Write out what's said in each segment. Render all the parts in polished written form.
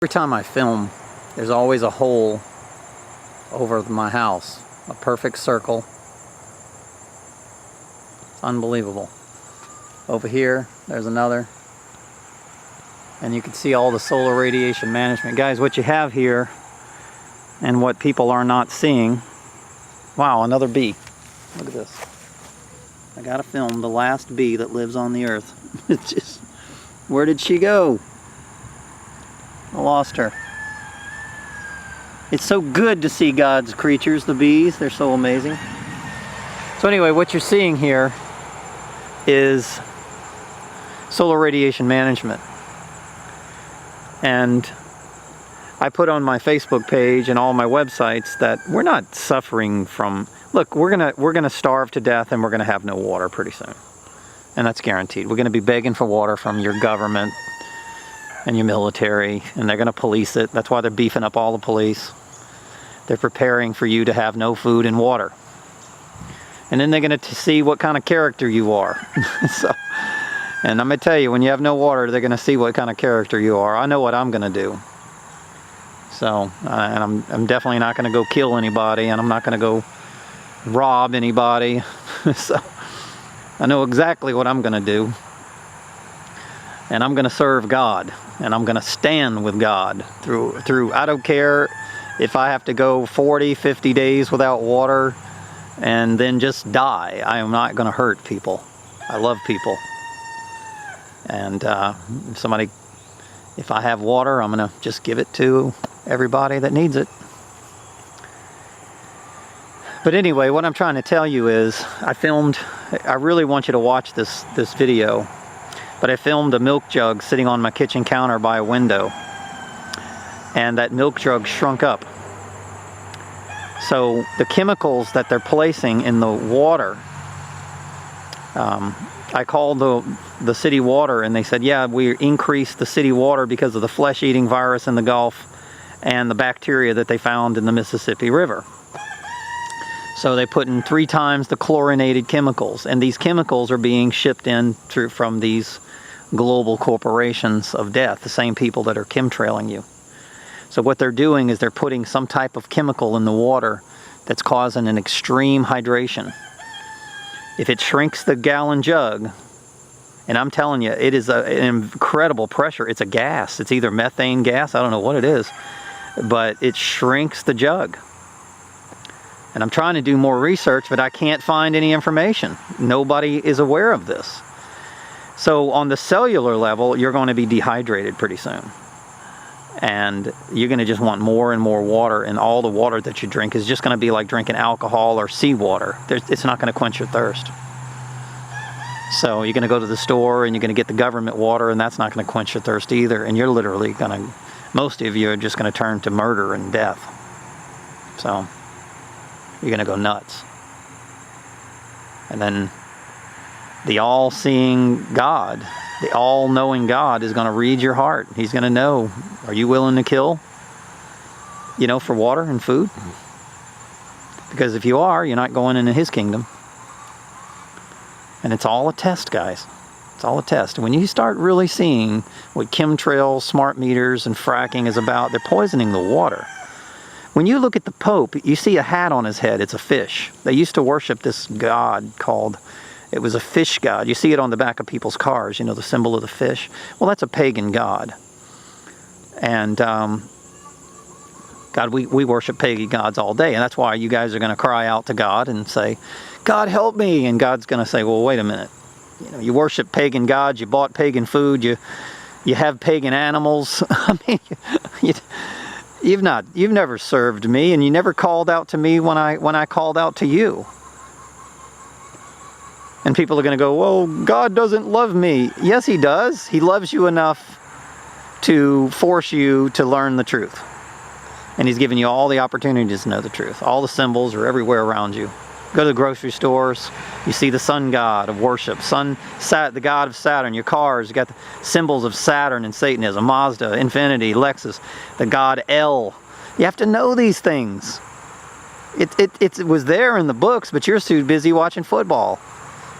Every time I film, there's always a hole over my house. A perfect circle. It's unbelievable. Over here, there's another. And you can see all the solar radiation management. Guys, what you have here, and what people are not seeing. Wow, another bee. Look at this. I gotta film the last bee that lives on the earth. It's just, where did she go? I lost her. It's so good to see God's creatures, the bees. They're so amazing. So anyway, what you're seeing here is solar radiation management. And I put on my Facebook page and all my websites that we're not suffering from... Look, we're gonna starve to death, and we're gonna have no water pretty soon. And that's guaranteed. We're gonna be begging for water from your government and your military, and they're going to police it. That's why they're beefing up all the police. They're preparing for you to have no food and water. And then they're going to see what kind of character you are. And I'm going to tell you, when you have no water, they're going to see what kind of character you are. I know what I'm going to do. So, and I'm definitely not going to go kill anybody, and I'm not going to go rob anybody. So, I know exactly what I'm going to do. And I'm going to serve God, and I'm going to stand with God through. I don't care if I have to go 40, 50 days without water and then just die. I am not going to hurt people. I love people. And if I have water, I'm going to just give it to everybody that needs it. But anyway, what I'm trying to tell you is, I really want you to watch this video. But I filmed a milk jug sitting on my kitchen counter by a window, and that milk jug shrunk up. So the chemicals that they're placing in the water, I called the city water, and they said, yeah, we increased the city water because of the flesh-eating virus in the Gulf and the bacteria that they found in the Mississippi River. So they put in 3 times the chlorinated chemicals, and these chemicals are being shipped in from these global corporations of death, the same people that are chemtrailing you. So what they're doing is they're putting some type of chemical in the water that's causing an extreme hydration. If it shrinks the gallon jug, and I'm telling you, it is an incredible pressure. It's a gas. It's either methane gas, I don't know what it is, but it shrinks the jug. And I'm trying to do more research, but I can't find any information. Nobody is aware of this. So on the cellular level, you're going to be dehydrated pretty soon. And you're going to just want more and more water, and all the water that you drink is just going to be like drinking alcohol or seawater. It's not going to quench your thirst. So you're going to go to the store and you're going to get the government water, and that's not going to quench your thirst either. And you're literally going to, most of you are just going to turn to murder and death. So you're going to go nuts. And then the all-seeing God, the all-knowing God is going to read your heart. He's going to know, are you willing to kill, for water and food? Because if you are, you're not going into His kingdom. And it's all a test, guys. It's all a test. When you start really seeing what chemtrails, smart meters, and fracking is about, they're poisoning the water. When you look at the Pope, you see a hat on his head. It's a fish. They used to worship this god called... It was a fish god. You see it on the back of people's cars, the symbol of the fish. Well, that's a pagan god. And, God, we worship pagan gods all day. And that's why you guys are going to cry out to God and say, God, help me. And God's going to say, well, wait a minute. You worship pagan gods. You bought pagan food. You have pagan animals. I mean, you've never served me, and you never called out to me when I called out to you. And people are going to go, well, God doesn't love me. Yes, He does. He loves you enough to force you to learn the truth. And He's given you all the opportunities to know the truth. All the symbols are everywhere around you. Go to the grocery stores, you see the sun god of worship, the god of Saturn. Your cars, you got the symbols of Saturn and Satanism, Mazda, Infinity, Lexus, the god El. You have to know these things. It was there in the books, but you're too busy watching football.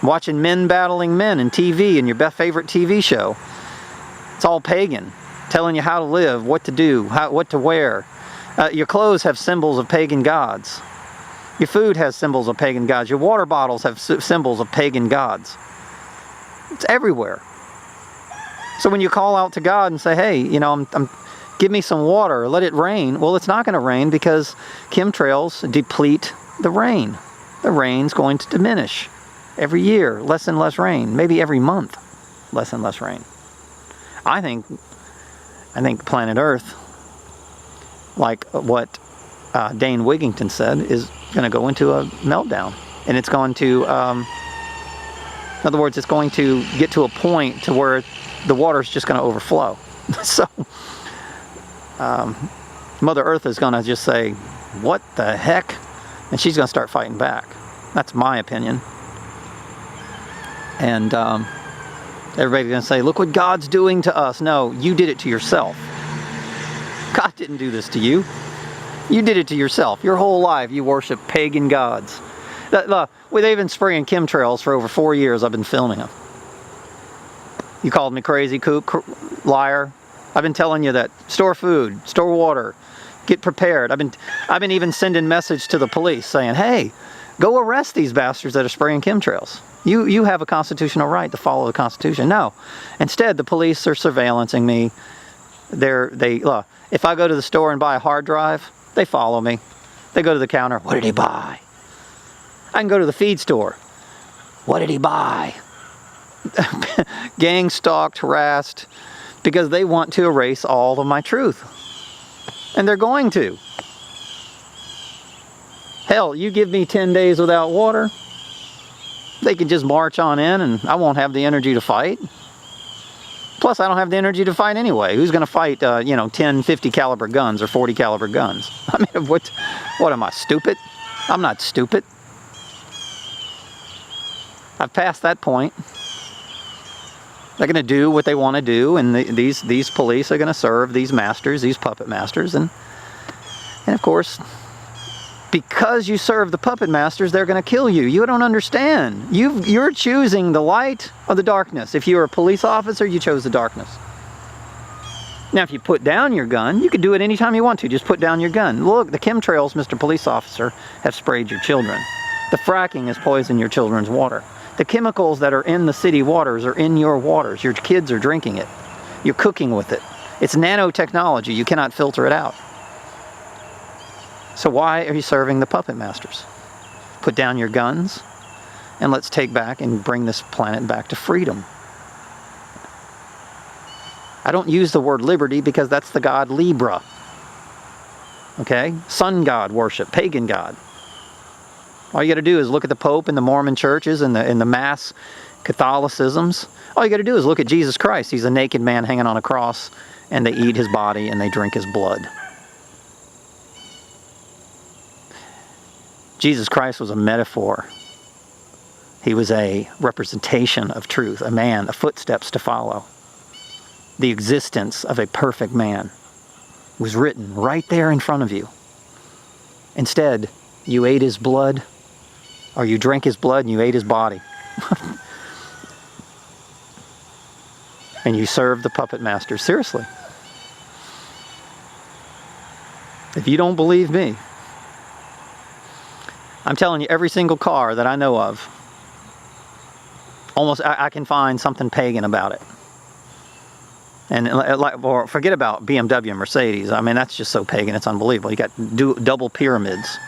Watching men battling men in TV and your best favorite TV show. It's all pagan. telling you how to live, what to do, what to wear. Your clothes have symbols of pagan gods. Your food has symbols of pagan gods. Your water bottles have symbols of pagan gods. It's everywhere. So when you call out to God and say, hey, you know, give me some water, let it rain. Well, it's not going to rain because chemtrails deplete the rain. The rain's going to diminish every year, less and less rain, maybe every month, less and less rain. I think planet Earth, like what Dane Wigington said, is going to go into a meltdown. And it's going to, in other words, it's going to get to a point to where the water's just going to overflow. So, Mother Earth is going to just say, what the heck? And she's going to start fighting back. That's my opinion. And everybody's going to say, look what God's doing to us. No, you did it to yourself. God didn't do this to you. You did it to yourself. Your whole life you worship pagan gods. They've been spraying chemtrails for over 4 years. I've been filming them. You called me crazy, kook, liar. I've been telling you that. Store food, store water, get prepared. I've been even sending message to the police saying, hey, go arrest these bastards that are spraying chemtrails. You have a constitutional right to follow the Constitution. No. Instead, the police are surveillancing me. If I go to the store and buy a hard drive, they follow me. They go to the counter. What did he buy? I can go to the feed store. What did he buy? Gang stalked, harassed, because they want to erase all of my truth. And they're going to. Hell, you give me 10 days without water, they can just march on in and I won't have the energy to fight. Plus, I don't have the energy to fight anyway. Who's going to fight, 10, 50 caliber guns or 40 caliber guns? I mean, what am I, stupid? I'm not stupid. I've passed that point. They're going to do what they want to do, and these police are going to serve these masters, these puppet masters, and of course, because you serve the puppet masters, they're going to kill you. You don't understand. You're choosing the light or the darkness. If you're a police officer, you chose the darkness. Now, if you put down your gun, you can do it anytime you want to. Just put down your gun. Look, the chemtrails, Mr. Police Officer, have sprayed your children. The fracking has poisoned your children's water. The chemicals that are in the city waters are in your waters. Your kids are drinking it. You're cooking with it. It's nanotechnology. You cannot filter it out. So why are you serving the puppet masters? Put down your guns and let's take back and bring this planet back to freedom. I don't use the word liberty because that's the god Libra. Okay? Sun god worship, pagan god. All you got to do is look at the Pope and the Mormon churches and the mass Catholicisms. All you got to do is look at Jesus Christ. He's a naked man hanging on a cross, and they eat his body and they drink his blood. Jesus Christ was a metaphor. He was a representation of truth, a man, a footsteps to follow. The existence of a perfect man was written right there in front of you. Instead, you ate his blood, or you drank his blood and you ate his body. And you served the puppet master. Seriously. If you don't believe me, I'm telling you, every single car that I know of, almost I can find something pagan about it. And or forget about BMW and Mercedes. I mean, that's just so pagan, it's unbelievable. You got double pyramids,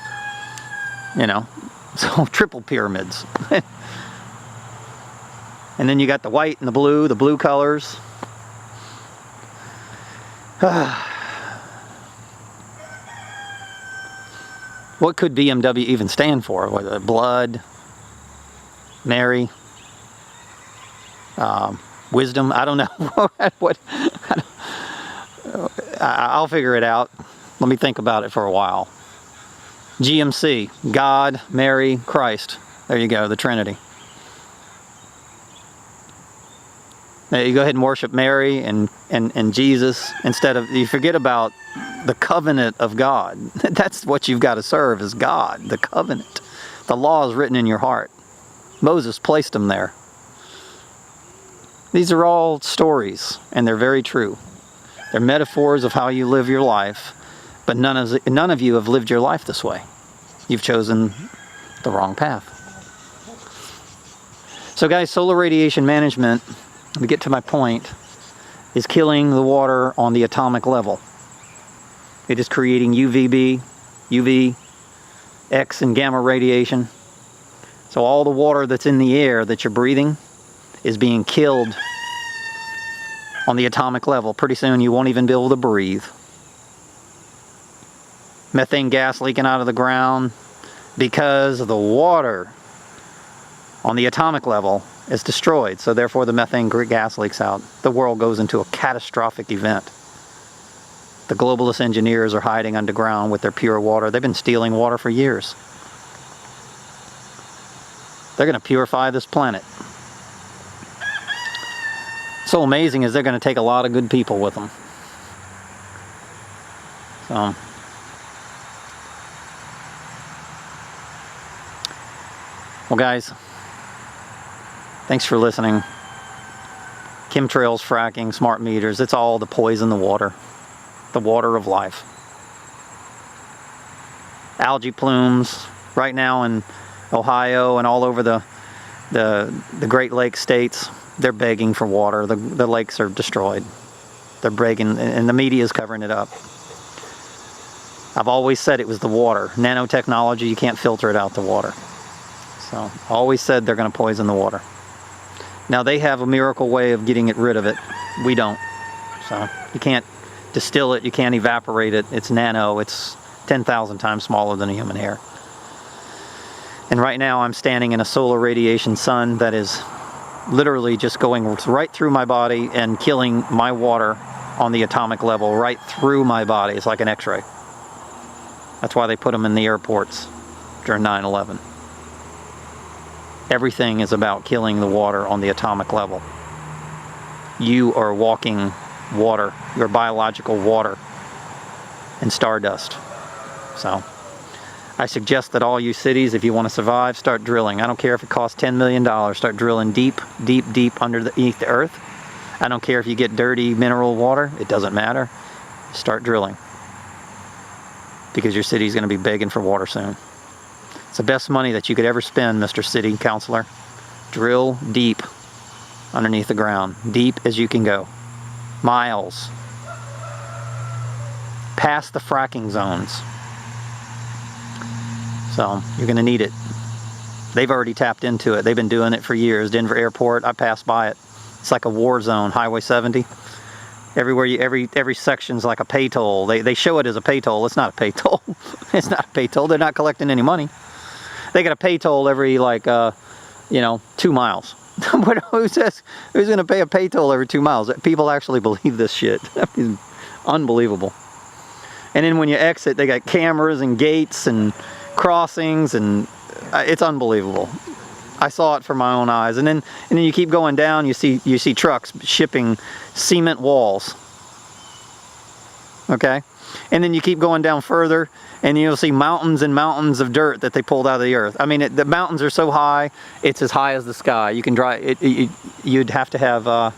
so triple pyramids. And then you got the white and the blue colors. What could BMW even stand for? Blood, Mary, wisdom? I don't know. I'll figure it out. Let me think about it for a while. GMC, God, Mary, Christ. There you go, the Trinity. Now you go ahead and worship Mary and Jesus instead of, you forget about the covenant of God. That's what you've got to serve, is God, the covenant. The law is written in your heart. Moses placed them there. These are all stories, and they're very true. They're metaphors of how you live your life, but none of you have lived your life this way. You've chosen the wrong path. So guys, solar radiation management, to get to my point, is killing the water on the atomic level. It is creating UVB, UV, X, and gamma radiation. So all the water that's in the air that you're breathing is being killed on the atomic level. Pretty soon you won't even be able to breathe. Methane gas leaking out of the ground because the water on the atomic level is destroyed. So therefore the methane gas leaks out. The world goes into a catastrophic event. The globalist engineers are hiding underground with their pure water. They've been stealing water for years. They're going to purify this planet. So amazing is they're going to take a lot of good people with them. So, well guys, thanks for listening. Chemtrails, fracking, smart meters, it's all to poison the water of life. Algae plumes right now in Ohio and all over the Great Lakes states, they're begging for water. The lakes are destroyed. They're begging, and the media is covering it up. I've always said it was the water. Nanotechnology, you can't filter it out, the water. So I always said they're going to poison the water. Now they have a miracle way of getting rid of it. We don't. So you can't distill it, you can't evaporate it. It's nano, it's 10,000 times smaller than a human hair. And right now I'm standing in a solar radiation sun that is literally just going right through my body and killing my water on the atomic level, right through my body. It's like an x-ray. That's why they put them in the airports during 9/11. Everything is about killing the water on the atomic level. You are walking water, your biological water, and stardust. So I suggest that all you cities, if you want to survive, start drilling. I don't care if it costs $10 million. Start drilling deep, deep, deep underneath the earth. I don't care if you get dirty mineral water. It doesn't matter. Start drilling. Because your city's going to be begging for water soon. It's the best money that you could ever spend, Mr. City Councilor. Drill deep underneath the ground. Deep as you can go. Miles. Past the fracking zones. So you're going to need it. They've already tapped into it. They've been doing it for years. Denver Airport, I passed by it. It's like a war zone. Highway 70. Everywhere, every section's like a pay toll. They show it as a pay toll. It's not a pay toll. It's not a pay toll. They're not collecting any money. They got a pay toll every 2 miles. Who's going to pay a pay toll every 2 miles? People actually believe this shit. I mean, unbelievable. And then when you exit, they got cameras and gates and crossings, and it's unbelievable. I saw it from my own eyes. And then you keep going down, you see trucks shipping cement walls. Okay? And then you keep going down further, and you'll see mountains and mountains of dirt that they pulled out of the earth. I mean, the mountains are so high, it's as high as the sky. You can drive it. You'd have to have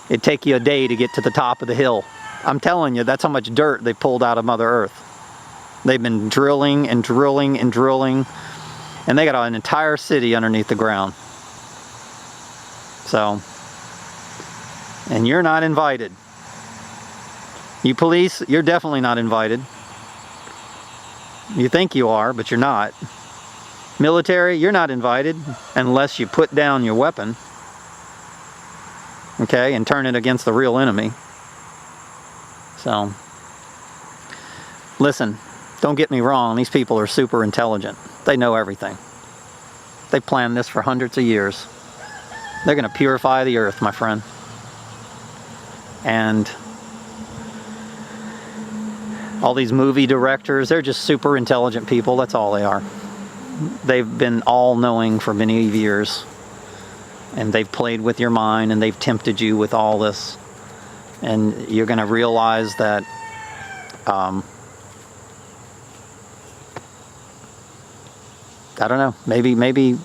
it'd take you a day to get to the top of the hill. I'm telling you, that's how much dirt they pulled out of Mother Earth. They've been drilling and drilling and drilling, and they got an entire city underneath the ground. So, and you're not invited. You police, you're definitely not invited. You think you are, but you're not. Military, you're not invited unless you put down your weapon, okay, and turn it against the real enemy. So, listen, don't get me wrong, these people are super intelligent. They know everything. They planned this for hundreds of years. They're going to purify the earth, my friend. And all these movie directors, they're just super intelligent people. That's all they are. They've been all-knowing for many years. And they've played with your mind, and they've tempted you with all this. And you're going to realize that I don't know, maybe,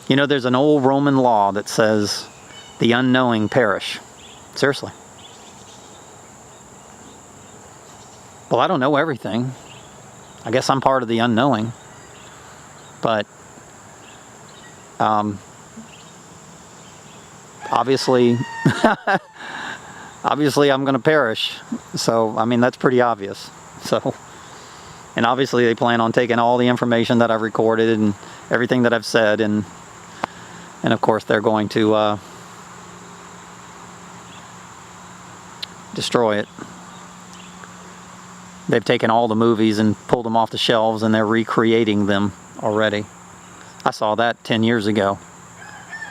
you know, there's an old Roman law that says the unknowing perish. Seriously. Well, I don't know everything. I guess I'm part of the unknowing. But obviously, obviously I'm going to perish. So, I mean, that's pretty obvious. So, and obviously they plan on taking all the information that I've recorded and everything that I've said, and of course they're going to destroy it. They've taken all the movies and pulled them off the shelves, and they're recreating them already. I saw that 10 years ago.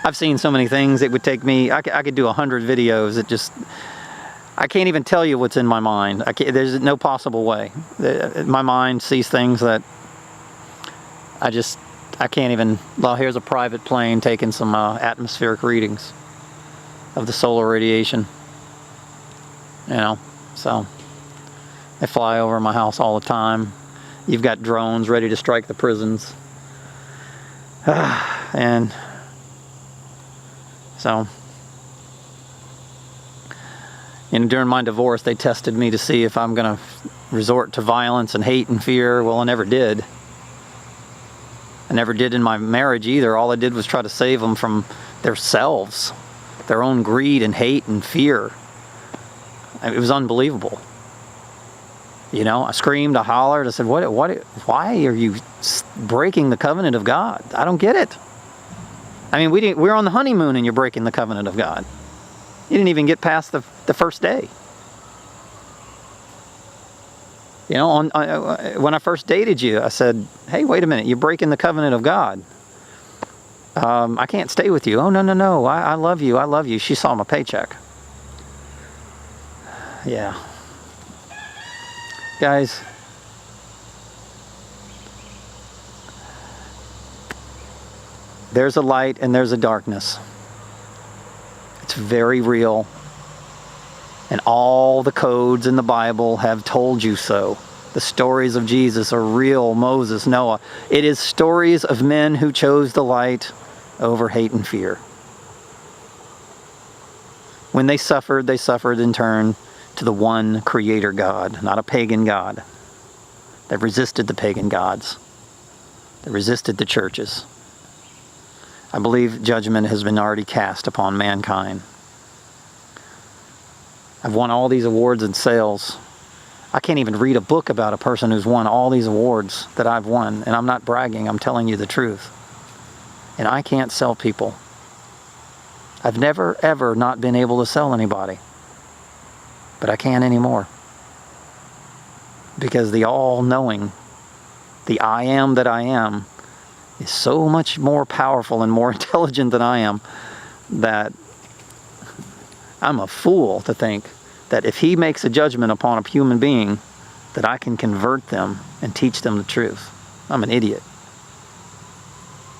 I've seen so many things, it would take me, I could do 100 videos. It just, I can't even tell you what's in my mind. There's no possible way. My mind sees things that I can't even. Well, here's a private plane taking some atmospheric readings of the solar radiation. You know, so they fly over my house all the time. You've got drones ready to strike the prisons. And so, you know, during my divorce, they tested me to see if I'm going to resort to violence and hate and fear. Well, I never did. I never did in my marriage either. All I did was try to save them from themselves, their own greed and hate and fear. It was unbelievable. You know, I screamed, I hollered, I said, why are you breaking the covenant of God? I don't get it. I mean, we were on the honeymoon and you're breaking the covenant of God. You didn't even get past the first day. You know, when I first dated you, I said, hey, wait a minute, you're breaking the covenant of God. I can't stay with you. Oh, no, I love you, I love you. She saw my paycheck. Yeah. Guys, there's a light and there's a darkness. It's very real. And all the codes in the Bible have told you so. The stories of Jesus are real, Moses, Noah. It is stories of men who chose the light over hate and fear. When they suffered in turn to the one creator God, not a pagan God. They resisted the pagan gods. They resisted the churches. I believe judgment has been already cast upon mankind. I've won all these awards and sales. I can't even read a book about a person who's won all these awards that I've won, and I'm not bragging, I'm telling you the truth. And I can't sell people. I've never, ever not been able to sell anybody. But I can't anymore. Because the all-knowing, the I am that I am, is so much more powerful and more intelligent than I am, that I'm a fool to think that if he makes a judgment upon a human being, that I can convert them and teach them the truth. I'm an idiot.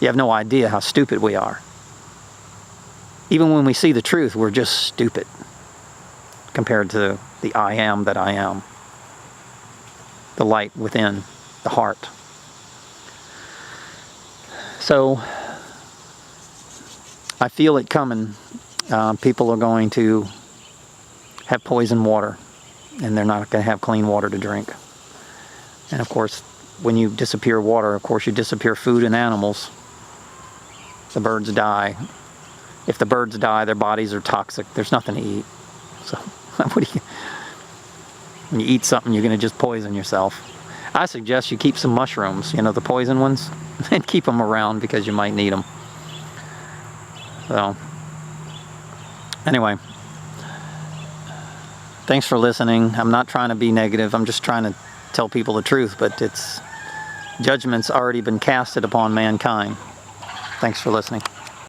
You have no idea how stupid we are. Even when we see the truth, we're just stupid compared to the I am that I am. The light within the heart. So, I feel it coming. People are going to have poison water, and they're not going to have clean water to drink. And of course, when you disappear water, of course you disappear food and animals. The birds die. If the birds die, their bodies are toxic. There's nothing to eat. So, when you eat something, you're going to just poison yourself. I suggest you keep some mushrooms, you know, the poison ones, and keep them around because you might need them. So, anyway, thanks for listening. I'm not trying to be negative. I'm just trying to tell people the truth, but judgment's already been casted upon mankind. Thanks for listening.